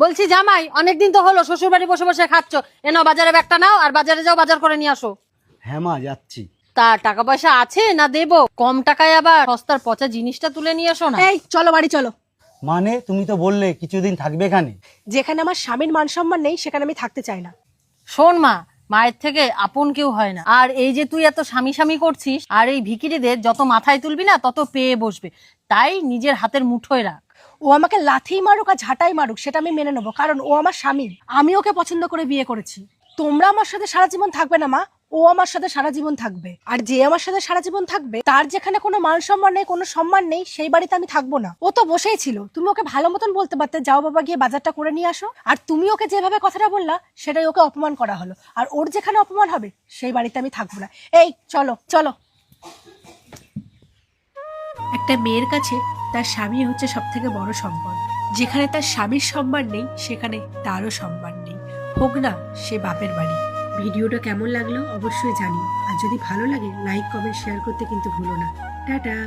বলছি জামাই, অনেকদিন তো হলো শ্বশুর বাড়ি বসে বসে খাচ্ছ, এ নাও বাজারে ব্যাগটা নাও আর বাজারে যাও, বাজার করে নিয়ে আসো। হ্যাঁ মা, যাচ্ছি। তা টাকা পয়সা আছে না দেবো? কম টাকায় আবার সস্তার পচা জিনিসটা তুলে নিয়ে আসো না। এই চলো বাড়ি চলো। মানে তুমি তো বললে কিছুদিন থাকবে এখানে। যেখানে আমার স্বামীর মান সম্মান নেই সেখানে আমি থাকতে চাই না। শোন মা, মায়ের থেকে আপন কেউ হয় না। আর এই যে তুই এত স্বামী স্বামী করছিস, আর এই ভিখিরিদের যত মাথায় তুলবি না তত পেয়ে বসবে, তাই নিজের হাতের মুঠোয় রাখ। ও আমাকে লাথি মারুক আর ঝাঁটাই মারুক সেটা আমি মেনে নেবো, কারণ ও আমার স্বামী। আমি ওকে পছন্দ করে বিয়ে করেছি। তোমরা আমার সাথে সারা জীবন থাকবে না মা, ও আমার সাথে সারা জীবন থাকবে। আর যে আমার সাথে সারা জীবন থাকবে তার যেখানে কোনো মান সম্মান নেই, কোনো সম্মান নেই, সেই বাড়িতে আমি থাকবো না। ও তো বসেই ছিল, তুমি ওকে ভালো মতন বলতে পারতে, যাও বাবা গিয়ে বাজারটা করে নিয়ে আসো। আর তুমি ওকে যেভাবে কথাটা বললা সেটাই ওকে অপমান করা হলো। আর ওর যেখানে অপমান হবে সেই বাড়িতে আমি থাকবো না। এই চলো চলো। একটা মেয়ের কাছে তার স্বামী হচ্ছে সব থেকে বড় সম্পদ। যেখানে তার স্বামীর সম্মান নেই সেখানে তারও সম্মান নেই, হোক না সে বাপের বাড়ি। ভিডিওটা কেমন লাগলো অবশ্যই জানিও, আর যদি ভালো লাগে লাইক কমেন্ট শেয়ার করতে কিন্তু ভুলো না। টাটা।